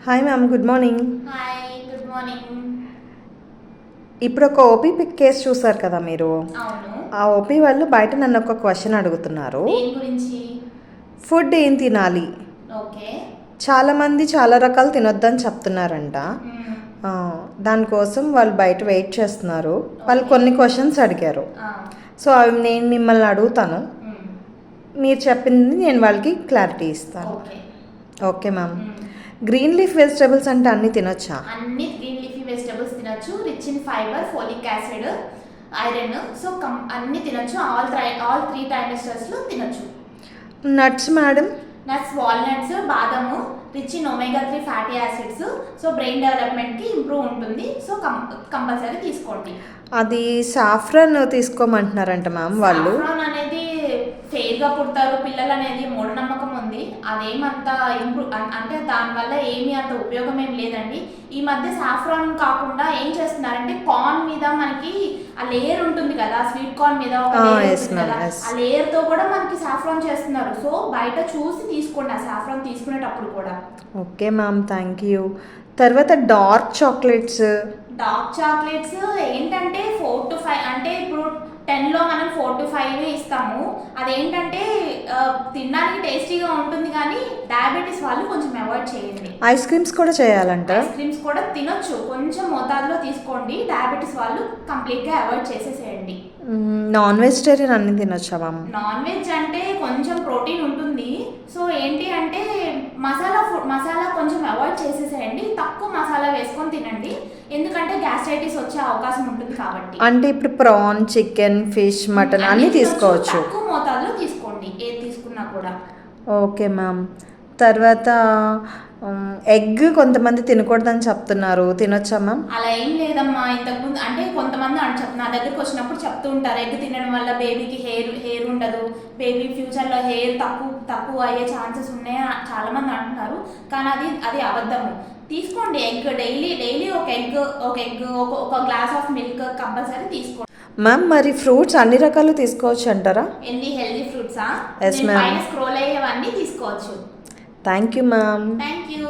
Hi ma'am, good morning. Hi, good morning. ఇప్పుడు ఒక OP case చూసారు కదా మీరు. అవును. ఆ ఓపీ వాళ్ళు బయట నన్ను ఒక క్వశ్చన్ అడుగుతున్నారు. దేని గురించి? ఫుడ్ ఏం తినాలి? ఓకే. చాలామంది చాలా రకాలు తినొద్దని చెప్తున్నారంట. మ్మ్. ఆ, దానికోసం వాళ్ళు బయట వెయిట్ చేస్తున్నారు. వాళ్ళు కొన్ని క్వశ్చన్స్ అడిగారు. ఆ. సో అవి నేను మిమ్మల్ని అడుగుతాను. మ్మ్. మీరు చెప్పింది నేను వాళ్ళకి క్లారిటీ ఇస్తాను. Okay. Okay ma'am. Hmm. Green leaf vegetables అంటే అన్నీ తినొచ్చా? అన్ని గ్రీన్ లీఫీ వెజిటబుల్స్ తినొచ్చు. Rich in fibre, folic acid, iron. So అన్ని తినొచ్చు. ఆల్ త్రీ ట్రైమెస్టర్స్లో తినొచ్చు. Nuts madam? నట్స్, వాల్నట్స్, బాదము, rich in omega 3 fatty acids. So brain డెవలప్మెంట్కి ఇంప్రూవ్ ఉంటుంది. సో కంపల్సరీ తీసుకోండి. అది సాఫ్రన్ తీసుకోమంటున్నారంట మ్యామ్ వాళ్ళు. సాఫ్రాన్ అనేది ఫెయిర్గా పుడతారు పిల్లలు అనేది మూఢనమ్మకం ఉంది. అదేమంత ఇంప్రూవ్ అంటే దానివల్ల ఏమీ అంత ఉపయోగం ఏం లేదండి. ఈ మధ్య సాఫ్రాన్ కాకుండా ఏం చేస్తున్నారంటే కార్న్ మీద మనకి ఆ లేయర్ ఉంటుంది కదా, స్వీట్ కార్న్ మీద ఒక లేయర్ ఉంటుంది కదా, ఆ లేయర్ తో కూడా మనకి సాఫ్రాన్ చేస్తున్నారు. సో బయట చూసి తీసుకోండి ఆ సాఫ్రాన్ తీసుకునేటప్పుడు కూడా. Okay ma'am, thank you. తర్వాత డార్క్ చాక్లెట్స్. డార్క్ చాక్లెట్స్ ఏంటంటే 4 to 5, అంటే ఇప్పుడు 10లో మనం 4 to 5 ఇస్తాము. అదేంటంటే తినడానికి టేస్టీగా ఉంటుంది, కానీ డయాబెటీస్ వాళ్ళు కొంచెం అవాయిడ్ చేయండి. ఐస్ క్రీమ్స్ కూడా చేయాలంట. ఐస్ క్రీమ్స్ కూడా తినొచ్చు, కొంచెం మోతాదులో తీసుకోండి. డయాబెటీస్ వాళ్ళు కంప్లీట్గా అవాయిడ్ చేసేసేయండి. నాన్ వెజిటేరియన్ అన్ని తినొచ్చా మ్యామ్? నాన్ వెజ్ అంటే కొంచెం ప్రోటీన్ ఉంటుంది. సో ఏంటి అంటే మసాలా కొంచెం అవాయిడ్ చేసేసేయండి. తక్కువ మసాలా వేసుకొని తినండి, ఎందుకంటే గ్యాస్ట్రైటిస్ వచ్చే అవకాశం ఉంటుంది కాబట్టి. అంటే ఇప్పుడు ప్రాన్, చికెన్, ఫిష్, మటన్ అన్నీ తీసుకోవచ్చు. తక్కువ మోతాదులో తీసుకోండి ఏది తీసుకున్నా కూడా. Okay ma'am. తర్వాత ఎగ్ కొంతమంది తినకూడదని చెప్తున్నారు, తినొచ్చా మ్యామ్? అలా ఏం లేదమ్మా. ఇంతకుముందు అంటే కొంతమంది నా దగ్గరికి వచ్చినప్పుడు చెప్తూ ఉంటారు, ఎగ్ తినడం వల్ల బేబీకి హెయిర్ ఉండదు, బేబీ ఫ్యూచర్లో హెయిర్ తక్కువ అయ్యే ఛాన్సెస్ ఉన్నాయి చాలా మంది అంటున్నారు. కానీ అది అబద్ధము. తీసుకోండి ఎగ్, డైలీ ఒక ఎగ్, ఒక గ్లాస్ ఆఫ్ మిల్క్ కంపల్సరీ తీసుకోండి. మ్యామ్ మరి ఫ్రూట్స్ అన్ని రకాలు తీసుకోవచ్చు అంటారా? ఎన్ని హెల్దీ ఫ్రూట్సా? Yes, ma'am. పైన స్క్రోల్ అయ్యేవన్నీ తీసుకోవచ్చు. Thank you ma'am. Thank you.